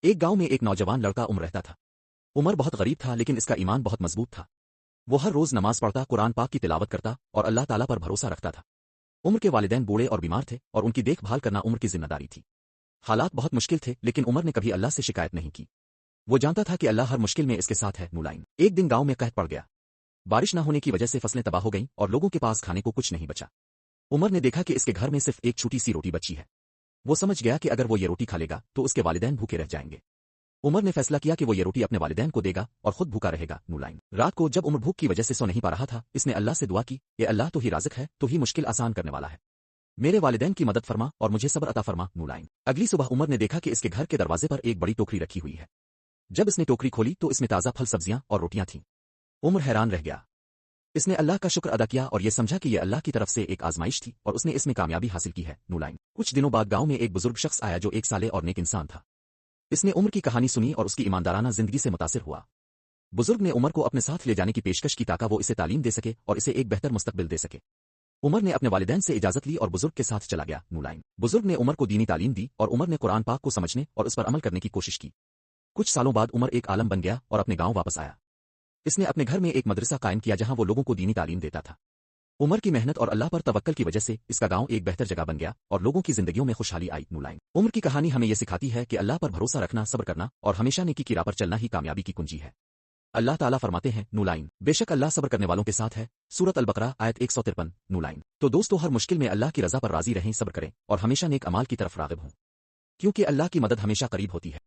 ایک گاؤں میں ایک نوجوان لڑکا عمر رہتا تھا۔ عمر بہت غریب تھا لیکن اس کا ایمان بہت مضبوط تھا۔ وہ ہر روز نماز پڑھتا، قرآن پاک کی تلاوت کرتا اور اللہ تعالیٰ پر بھروسہ رکھتا تھا۔ عمر کے والدین بوڑھے اور بیمار تھے اور ان کی دیکھ بھال کرنا عمر کی ذمہ داری تھی۔ حالات بہت مشکل تھے لیکن عمر نے کبھی اللہ سے شکایت نہیں کی۔ وہ جانتا تھا کہ اللہ ہر مشکل میں اس کے ساتھ ہے۔ نولائن ایک دن گاؤں میں قحط پڑ گیا۔ بارش نہ ہونے کی وجہ سے فصلیں تباہ ہو گئیں اور لوگوں کے پاس کھانے کو کچھ نہیں بچا۔ عمر نے دیکھا کہ اس کے گھر میں صرف ایک چھوٹی سی روٹی بچی ہے۔ وہ سمجھ گیا کہ اگر وہ یہ روٹی کھا لے گا تو اس کے والدین بھوکے رہ جائیں گے۔ عمر نے فیصلہ کیا کہ وہ یہ روٹی اپنے والدین کو دے گا اور خود بھوکا رہے گا۔ نولائن رات کو جب عمر بھوک کی وجہ سے سو نہیں پا رہا تھا، اس نے اللہ سے دعا کی، اے اللہ تو ہی رازق ہے، تو ہی مشکل آسان کرنے والا ہے، میرے والدین کی مدد فرما اور مجھے صبر عطا فرما۔ نولائن اگلی صبح عمر نے دیکھا کہ اس کے گھر کے دروازے پر ایک بڑی ٹوکری رکھی ہوئی ہے۔ جب اس نے ٹوکری کھولی تو اس میں تازہ پھل، سبزیاں اور روٹیاں تھیں۔ عمر حیران رہ گیا۔ اس نے اللہ کا شکر ادا کیا اور یہ سمجھا کہ یہ اللہ کی طرف سے ایک آزمائش تھی اور اس نے اس میں کامیابی حاصل کی ہے۔ نولائن کچھ دنوں بعد گاؤں میں ایک بزرگ شخص آیا جو ایک سالے اور نیک انسان تھا۔ اس نے عمر کی کہانی سنی اور اس کی ایماندارانہ زندگی سے متاثر ہوا۔ بزرگ نے عمر کو اپنے ساتھ لے جانے کی پیشکش کی تاکہ وہ اسے تعلیم دے سکے اور اسے ایک بہتر مستقبل دے سکے۔ عمر نے اپنے والدین سے اجازت لی اور بزرگ کے ساتھ چلا گیا۔ نولائن بزرگ نے عمر کو دینی تعلیم دی اور عمر نے قرآن پاک کو سمجھنے اور اس پر عمل کرنے کی کوشش کی۔ کچھ سالوں بعد عمر ایک عالم بن گیا اور اپنے گاؤں واپس آیا۔ اس نے اپنے گھر میں ایک مدرسہ قائم کیا جہاں وہ لوگوں کو دینی تعلیم دیتا تھا۔ عمر کی محنت اور اللہ پر توکل کی وجہ سے اس کا گاؤں ایک بہتر جگہ بن گیا اور لوگوں کی زندگیوں میں خوشحالی آئی۔ نولائن عمر کی کہانی ہمیں یہ سکھاتی ہے کہ اللہ پر بھروسہ رکھنا، صبر کرنا اور ہمیشہ نیکی کی راہ پر چلنا ہی کامیابی کی کنجی ہے۔ اللہ تعالیٰ فرماتے ہیں، نولائن بے شک اللہ صبر کرنے والوں کے ساتھ ہے۔ سورۃ البقرہ آیت 153۔ نولائن تو دوستو، ہر مشکل میں اللہ کی رضا پر راضی رہیں، صبر کریں اور ہمیشہ نیک اعمال کی طرف راغب ہوں، کیونکہ اللہ کی مدد ہمیشہ قریب ہوتی ہے۔